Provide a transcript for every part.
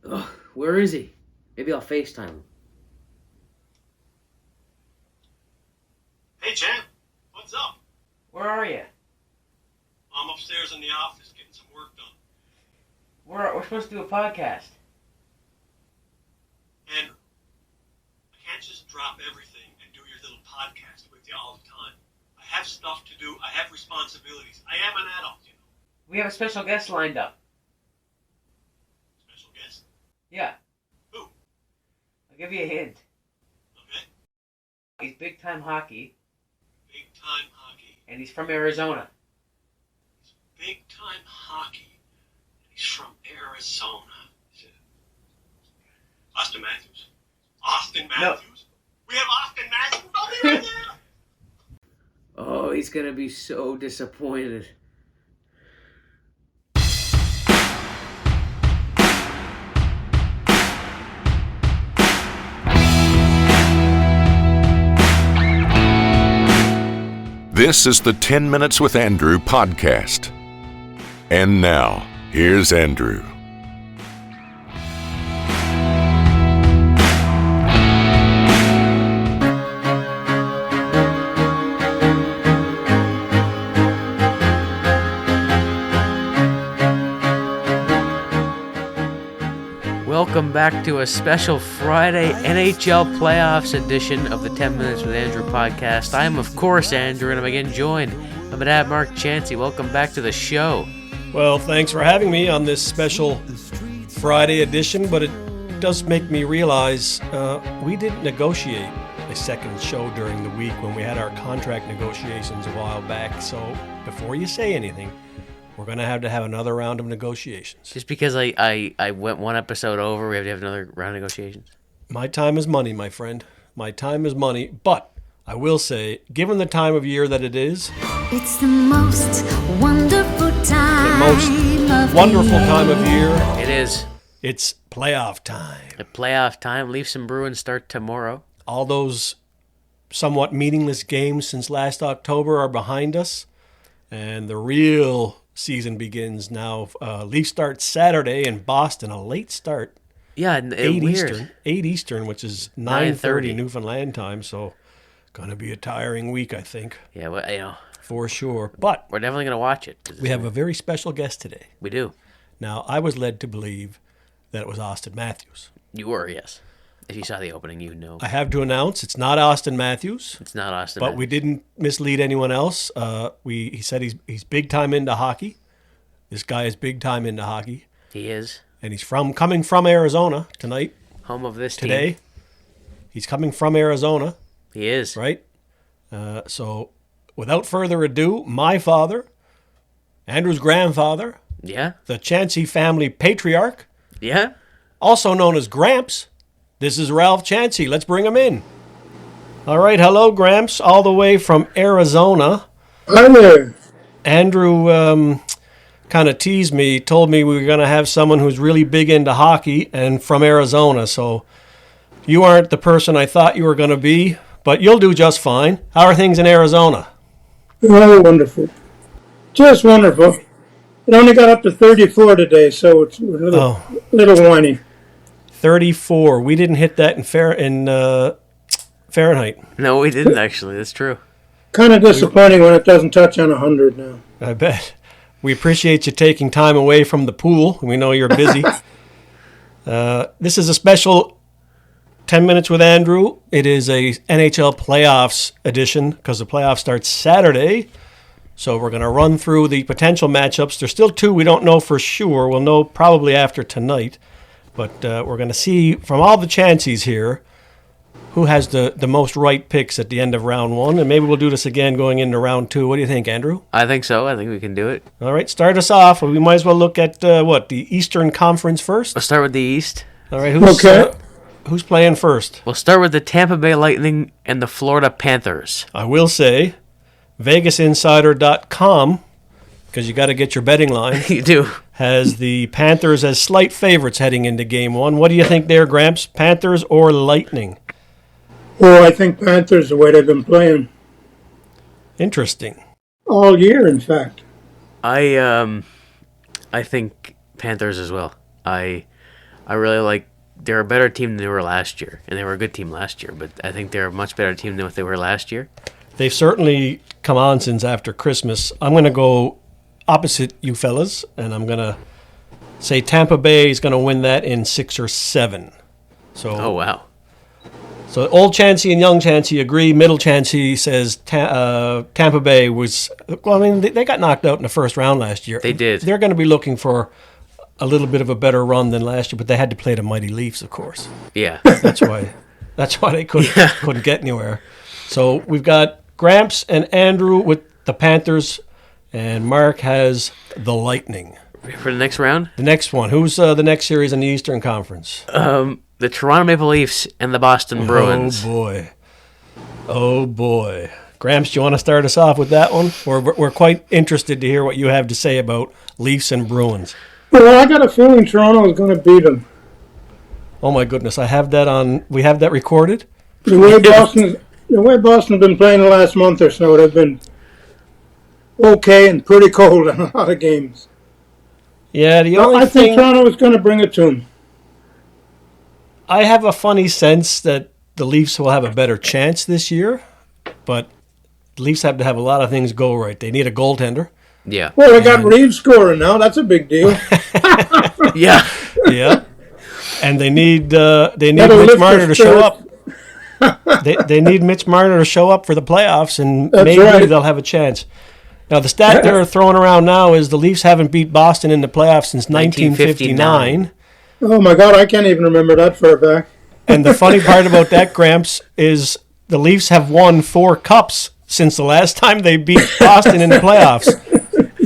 Ugh, where is he? Maybe I'll FaceTime him. Hey, champ. What's up? Where are you? I'm upstairs in the office getting some work done. We're supposed to do a podcast. Andrew, I can't just drop everything and do your little podcast with you all the time. I have stuff to do. I have responsibilities. I am an adult, you know. We have a special guest lined up. Special guest. Yeah. Who? I'll give you a hint. Okay. He's big time hockey, Big time hockey. and he's from Arizona. He's big time hockey. And he's from Arizona. Austin Matthews. Austin Matthews? We have Austin Matthews. I'll be right there. Oh, he's gonna be so disappointed. This is the 10 Minutes with Andrew podcast. And now, here's Andrew. Welcome back to a special Friday NHL Playoffs edition of the 10 Minutes with Andrew podcast. I am, of course, Andrew, and I'm again joined by my dad, Mark Chansey. Welcome back to the show. Well, thanks for having me on this special Friday edition, but it does make me realize we didn't negotiate a second show during the week when we had our contract negotiations a while back. So before you say anything, we're going to have another round of negotiations. Just because I went one episode over, we have to have another round of negotiations? My time is money, my friend. My time is money. But I will say, given the time of year that it is, it's the most wonderful time. Time of year. It is. It's playoff time. At playoff time, Leafs and Bruins start tomorrow. All those somewhat meaningless games since last October are behind us, and the real season begins now. Leafs start Saturday in Boston, a late start. Yeah, 8 weird. Eastern, 8 Eastern, which is 9:30 Newfoundland time. So, going to be a tiring week, I think. Yeah, well, for sure. But we're definitely going to watch it. We have a very special guest today. We do. Now, I was led to believe that it was Austin Matthews. You were, yes. If you saw the opening, you know. I have to announce it's not Austin Matthews. It's not Austin But Matthews. we didn't mislead anyone else. He said he's big time into hockey. This guy is big time into hockey. He is. And he's coming from Arizona tonight. Home of this today. team. He's coming from Arizona. He is. Right? So without further ado, my father, Andrew's grandfather. Yeah. The Chansey family patriarch. Yeah. Also known as Gramps. This is Ralph Chansey. Let's bring him in. All right. Hello, Gramps, all the way from Arizona. Hi there. Andrew kind of teased me, told me we were going to have someone who's really big into hockey and from Arizona. So you aren't the person I thought you were going to be, but you'll do just fine. How are things in Arizona? Oh, wonderful. Just wonderful. It only got up to 34 today, so it's a little whiny. 34. We didn't hit that in Fahrenheit. No, we didn't actually. That's true. Kind of disappointing when it doesn't touch on 100 now. I bet. We appreciate you taking time away from the pool. We know you're busy. This is a special 10 Minutes with Andrew. It is a NHL Playoffs edition because the playoffs start Saturday. So we're going to run through the potential matchups. There's still two we don't know for sure. We'll know probably after tonight. But we're going to see from all the Chanceys here who has the most right picks at the end of round one. And maybe we'll do this again going into round two. What do you think, Andrew? I think so. I think we can do it. All right, start us off. We might as well look at, the Eastern Conference first? Let's start with the East. All right, who's playing first? We'll start with the Tampa Bay Lightning and the Florida Panthers. I will say, VegasInsider.com, because you got to get your betting line. You do. Has the Panthers as slight favorites heading into game one. What do you think there, Gramps? Panthers or Lightning? Oh, I think Panthers the way they've been playing. Interesting. All year, in fact. I think Panthers as well. I really like. They're a better team than they were last year, and they were a good team last year. But I think they're a much better team than what they were last year. They've certainly come on since after Christmas. I'm going to go opposite you fellas, and I'm going to say Tampa Bay is going to win that in 6 or 7. So, Oh wow! So old Chansey and young Chansey agree. Middle Chansey says Tampa Bay was. Well, I mean, they got knocked out in the first round last year. They did. They're going to be looking for a little bit of a better run than last year, but they had to play the mighty Leafs, of course. Yeah. That's why they couldn't get anywhere. So we've got Gramps and Andrew with the Panthers, and Mark has the Lightning. For the next round? The next one. Who's the next series in the Eastern Conference? The Toronto Maple Leafs and the Boston Bruins. Oh, boy. Gramps, do you want to start us off with that one? We're quite interested to hear what you have to say about Leafs and Bruins. Well, I got a feeling Toronto is going to beat them. Oh, my goodness. We have that recorded? The way Boston has been playing the last month or so, they've been okay and pretty cold in a lot of games. Yeah, I think Toronto is going to bring it to them. I have a funny sense that the Leafs will have a better chance this year, but the Leafs have to have a lot of things go right. They need a goaltender. Yeah. Well, they got Reeves scoring now. That's a big deal. Yeah. Yeah. And they need Mitch Marner to show up. They need Mitch Marner to show up for the playoffs, and maybe they'll have a chance. Now, the stat they're throwing around now is the Leafs haven't beat Boston in the playoffs since 1959. Oh, my God, I can't even remember that far back. And the funny part about that, Gramps, is the Leafs have won 4 cups since the last time they beat Boston in the playoffs.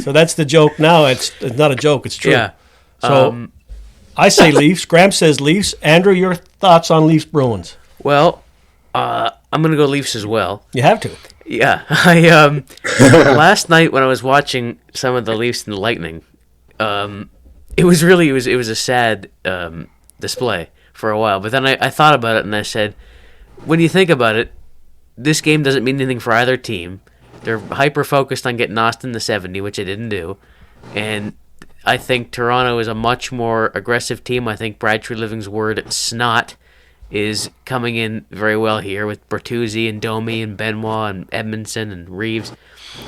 So that's the joke now. It's not a joke. It's true. Yeah. So I say Leafs. Gramps says Leafs. Andrew, your thoughts on Leafs Bruins? Well, I'm going to go Leafs as well. You have to. Yeah. Last night when I was watching some of the Leafs and the Lightning, it was a sad display for a while. But then I thought about it and I said, when you think about it, this game doesn't mean anything for either team. They're hyper-focused on getting Austin to 70, which they didn't do. And I think Toronto is a much more aggressive team. I think Brad Treliving's word, snot, is coming in very well here with Bertuzzi and Domi and Benoit and Edmondson and Reeves.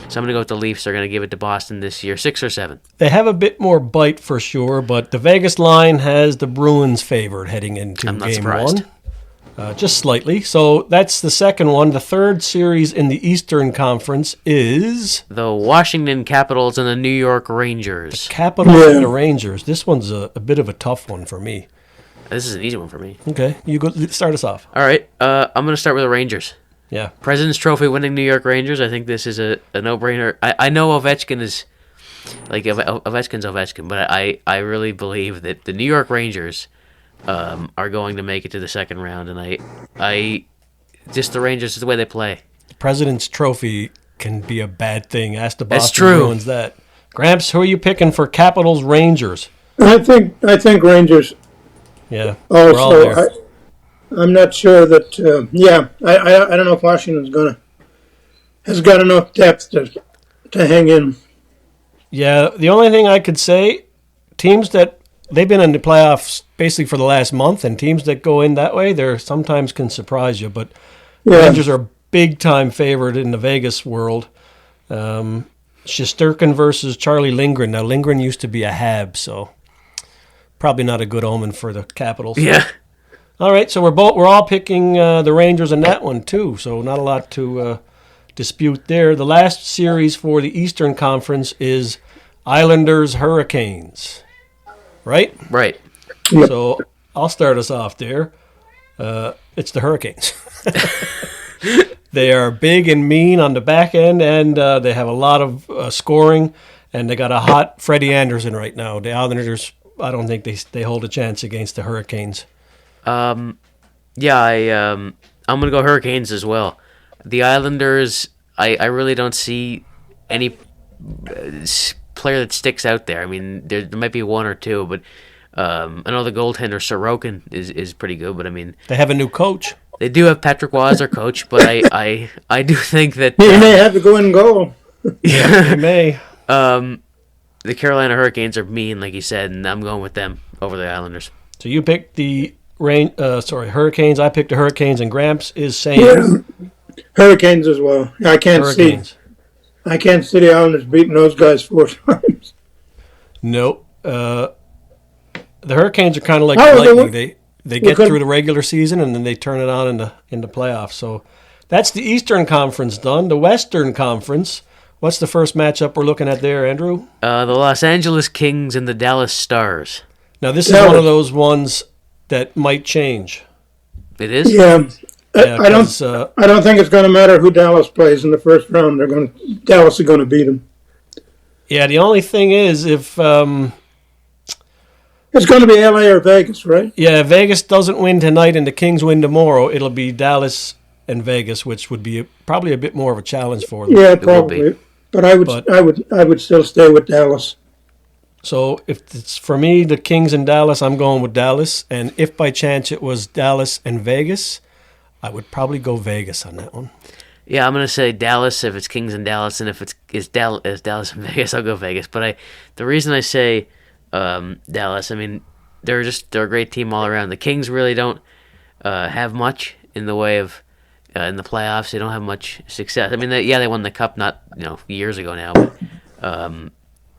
So I'm going to go with the Leafs. They're going to give it to Boston this year, 6 or 7. They have a bit more bite for sure, but the Vegas line has the Bruins favored heading into I'm not game surprised. 1. Just slightly. So that's the second one. The third series in the Eastern Conference is The Washington Capitals and the New York Rangers. Capitals and the Rangers. This one's a bit of a tough one for me. This is an easy one for me. Okay, you go. Start us off. All right, I'm going to start with the Rangers. Yeah. President's Trophy winning New York Rangers. I think this is a no-brainer. I know Ovechkin is Ovechkin's Ovechkin, but I really believe that the New York Rangers are going to make it to the second round, and I just the Rangers is the way they play. The President's Trophy can be a bad thing. Ask the That's Boston true. Bruins that. Gramps, who are you picking for Capitals Rangers? I think Rangers. Yeah. we're all Also, there. I'm not sure that. I don't know if Washington's has got enough depth to hang in. Yeah, the only thing I could say, teams that they've been in the playoffs basically for the last month, and teams that go in that way, they sometimes can surprise you. But Rangers are big time favored in the Vegas world. Shesterkin versus Charlie Lindgren. Now Lindgren used to be a Hab, so probably not a good omen for the Capitals. Yeah. All right, so we're all picking the Rangers in that one too. So not a lot to dispute there. The last series for the Eastern Conference is Islanders Hurricanes. Right? Right. So I'll start us off there. It's the Hurricanes. They are big and mean on the back end, and they have a lot of scoring, and they got a hot Freddie Anderson right now. The Islanders, I don't think they hold a chance against the Hurricanes. I'm going to go Hurricanes as well. The Islanders, I really don't see any player that sticks out there. I mean, there might be one or two, but I know the goaltender Sorokin is pretty good, but I mean... They have a new coach. They do have Patrick Waugh as their coach, but I do think that... He may have to go in goal. Yeah, they may. The Carolina Hurricanes are mean, like you said, and I'm going with them over the Islanders. So you picked the Hurricanes. I picked the Hurricanes, and Gramps is saying Hurricanes as well. I can't see the Islanders beating those guys 4 times. Nope. The Hurricanes are kind of like the Lightning. They get through the regular season and then they turn it on in the playoffs. So that's the Eastern Conference done. The Western Conference. What's the first matchup we're looking at there, Andrew? The Los Angeles Kings and the Dallas Stars. Now this is one of those ones that might change. It is? Yeah. I don't think it's going to matter who Dallas plays in the first round. Dallas is going to beat them. Yeah, the only thing is if it's going to be LA or Vegas, right? Yeah, if Vegas doesn't win tonight and the Kings win tomorrow, it'll be Dallas and Vegas, which would be probably a bit more of a challenge for them. Yeah, probably. But I would still stay with Dallas. So if it's for me, the Kings and Dallas, I'm going with Dallas. And if by chance it was Dallas and Vegas, I would probably go Vegas on that one. Yeah, I'm going to say Dallas if it's Kings and Dallas, and if it's Dallas and Vegas, I'll go Vegas. But the reason I say Dallas, I mean, they're a great team all around. The Kings really don't have much in the way of in the playoffs. They don't have much success. I mean, they won the cup not years ago now, but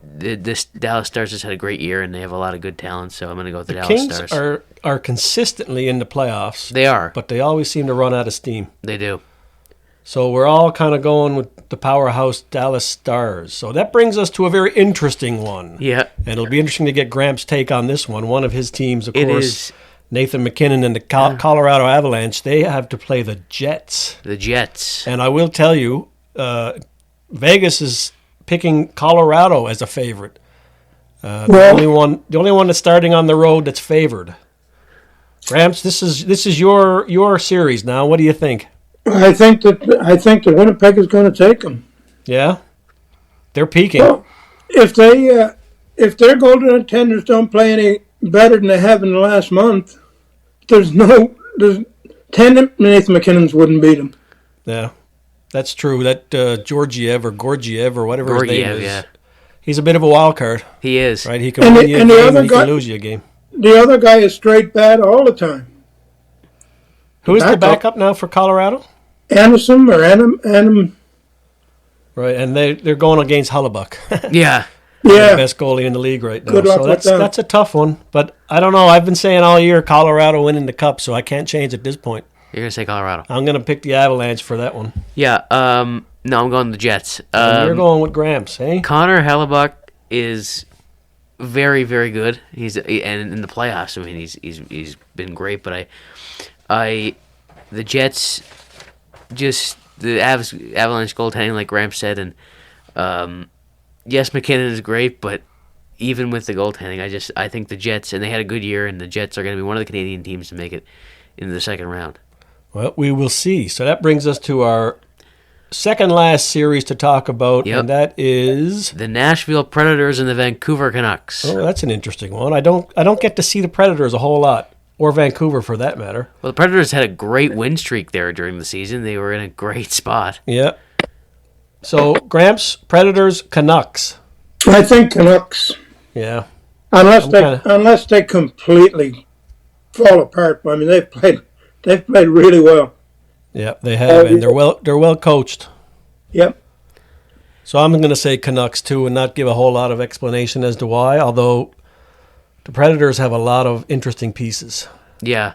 this Dallas Stars just had a great year and they have a lot of good talent. So I'm going to go with the Dallas Stars. Kings are consistently in the playoffs. They are, but they always seem to run out of steam. They do. So we're all kind of going with the powerhouse Dallas Stars. So that brings us to a very interesting one. Yeah. And it'll be interesting to get Gramps' take on this one. One of his teams, of course, Nathan McKinnon and the Colorado Avalanche, they have to play the Jets. The Jets. And I will tell you, Vegas is picking Colorado as a favorite. The only one that's starting on the road that's favored. Gramps, this is your series now. What do you think? I think the Winnipeg is going to take them. Yeah, they're peaking. Well, if their goaltenders don't play any better than they have in the last month, there's 10 Nathan McKinnons wouldn't beat them. Yeah, that's true. That Georgiev or whatever his name is. Yeah. He's a bit of a wild card. He is. Right? He can win you a game and he can lose you a game. The other guy is straight bad all the time. Who's the backup now for Colorado? Anderson or Adam. Right, and they're going against Hellebuck. Yeah. The best goalie in the league right now. Good luck with that. That's a tough one. But I don't know. I've been saying all year Colorado winning the cup, so I can't change at this point. You're going to say Colorado. I'm going to pick the Avalanche for that one. Yeah. No, I'm going the Jets. You're going with Gramps, eh? Connor Hellebuck is very, very good. And in the playoffs, I mean, he's been great. But the Jets, just the Avalanche goaltending, like Gramps said, and yes, McKinnon is great, but even with the goaltending, I think the Jets, and they had a good year, and the Jets are going to be one of the Canadian teams to make it into the second round. Well, we will see. So that brings us to our second last series to talk about, and that is the Nashville Predators and the Vancouver Canucks. Oh, that's an interesting one. I don't get to see the Predators a whole lot, or Vancouver for that matter. Well, the Predators had a great win streak there during the season. They were in a great spot. Yeah. So, Gramps, Predators, Canucks. I think Canucks. Yeah. Unless they completely fall apart. I mean, they've played really well. Yeah, they have, and they're well coached. Yep. So I'm going to say Canucks too, and not give a whole lot of explanation as to why. Although the Predators have a lot of interesting pieces. Yeah,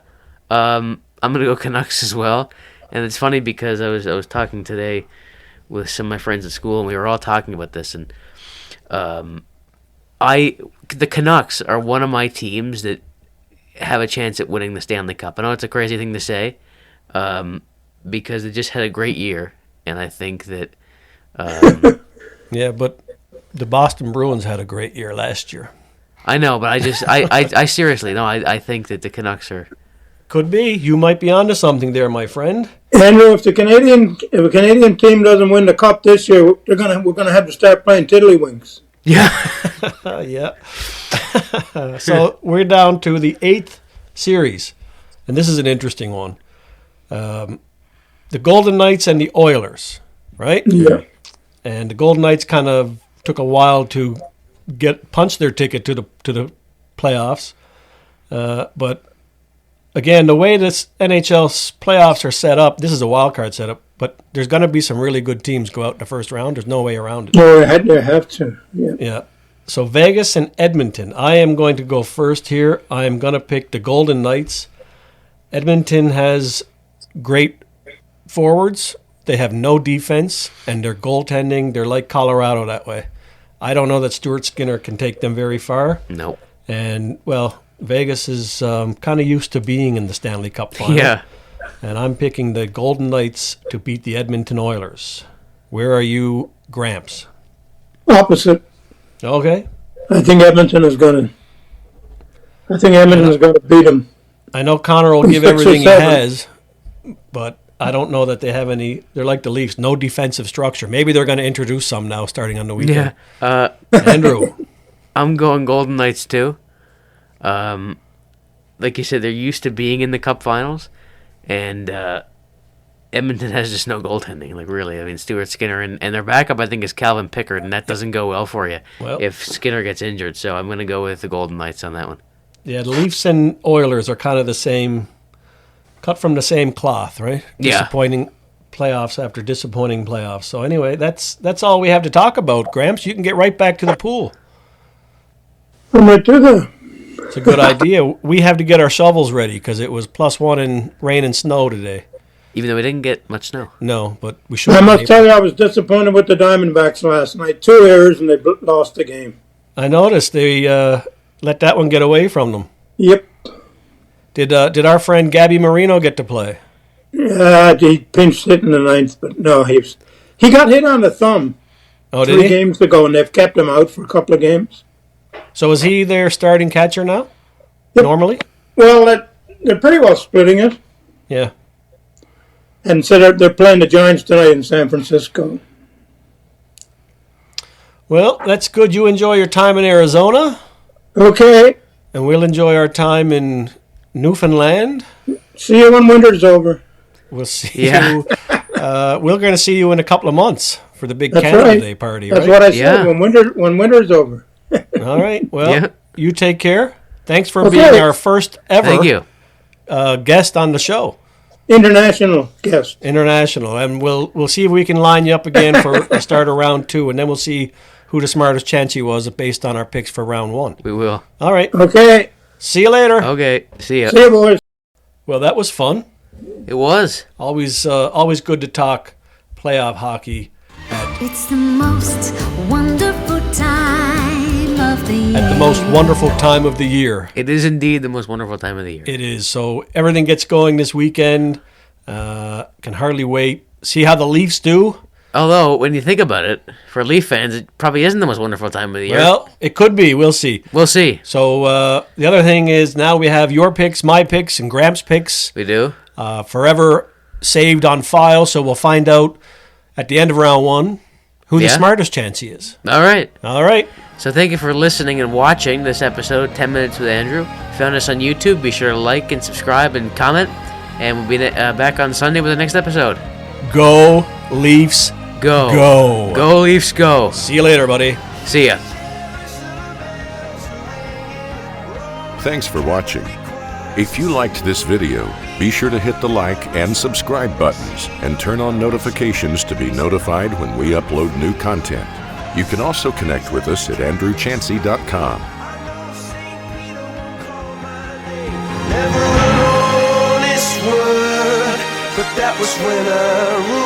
I'm going to go Canucks as well, and it's funny because I was talking today with some of my friends at school, and we were all talking about this, and the Canucks are one of my teams that have a chance at winning the Stanley Cup. I know it's a crazy thing to say, because they just had a great year, and I think that. Yeah, but the Boston Bruins had a great year last year. I know, but I seriously no. I think that the Canucks are. Could be. You might be onto something there, my friend. Andrew, if a Canadian team doesn't win the cup this year, we're gonna have to start playing tiddlywinks. Yeah. Yeah. So we're down to the 8th series, and this is an interesting one. The Golden Knights and the Oilers, right? Yeah. And the Golden Knights kind of took a while to punch their ticket to the playoffs. But again, the way this NHL's playoffs are set up, this is a wild card setup, but there's going to be some really good teams go out in the first round. There's no way around it. No, they have to. Yeah. Yeah. So Vegas and Edmonton. I am going to go first here. I am going to pick the Golden Knights. Edmonton has great forwards. They have no defense, and their goaltending, they're like Colorado that way. I don't know that Stuart Skinner can take them very far. Nope. And, well, Vegas is kind of used to being in the Stanley Cup final. Yeah. And I'm picking the Golden Knights to beat the Edmonton Oilers. Where are you, Gramps? Opposite. Okay. I think Edmonton is going to beat them. I know Connor will give 6 or everything he 7. has, but I don't know that they have any. They're like the Leafs, no defensive structure. Maybe they're going to introduce some now starting on the weekend. Yeah. Andrew. I'm going Golden Knights too. Like you said, they're used to being in the Cup Finals, and Edmonton has just no goaltending. Like, really, I mean, Stuart Skinner and their backup, I think, is Calvin Pickard, and that doesn't go well for you if Skinner gets injured. So I'm going to go with the Golden Knights on that one. Yeah, the Leafs and Oilers are kind of the same, cut from the same cloth, right? Yeah. Disappointing playoffs after disappointing playoffs. So anyway, that's all we have to talk about. Gramps, you can get right back to the pool. I'm right to there. It's a good idea. We have to get our shovels ready because it was +1 in rain and snow today. Even though we didn't get much snow. No, but we should. I must tell you, I was disappointed with the Diamondbacks last night. 2 errors and they lost the game. I noticed they let that one get away from them. Yep. Did our friend Gabby Marino get to play? He pinched hit in the 9th, but no, he got hit on the thumb. Oh, did 3 he? games ago, and they've kept him out for a couple of games. So is he their starting catcher now? Yep. Normally? Well, they're pretty well splitting it. Yeah. And so they're playing the Giants tonight in San Francisco. Well, that's good. You enjoy your time in Arizona, Okay. and we'll enjoy our time in Newfoundland. See you when winter's over. We'll see Yeah. you. We're going to see you in a couple of months for the big That's Canada right. Day party, That's right? what I Yeah. said. When winter's over. All right. Well, Yeah. you take care. Thanks for Okay. being our first ever Thank you. Guest on the show. International guest. International, and we'll see if we can line you up again for the start of round 2, and then we'll see who the smartest Chancey was based on our picks for round 1. We will. All right, Okay. see you later. Okay. See ya. See you, boys. Well, that was fun. It was. Always good to talk playoff hockey It's the most wonderful time of the year. at the most wonderful time of the year. It is indeed the most wonderful time of the year. It is. So everything gets going this weekend. Can hardly wait. See how the Leafs do. Although, when you think about it, for Leaf fans, it probably isn't the most wonderful time of the year. Well, it could be. We'll see. We'll see. So the other thing is now we have your picks, my picks, and Gramps' picks We do. forever saved on file. So we'll find out at the end of round 1 who the Yeah. smartest Chancey is. All right. All right. So thank you for listening and watching this episode, 10 Minutes with Andrew. If you found us on YouTube, be sure to like and subscribe and comment. And we'll be back on Sunday with the next episode. Go Leafs. Go. Go. Go, Leafs, go. See you later, buddy. See ya. Thanks for watching. If you liked this video, be sure to hit the like and subscribe buttons and turn on notifications to be notified when we upload new content. You can also connect with us at andrewchancey.com. Never an honest word, but that was when I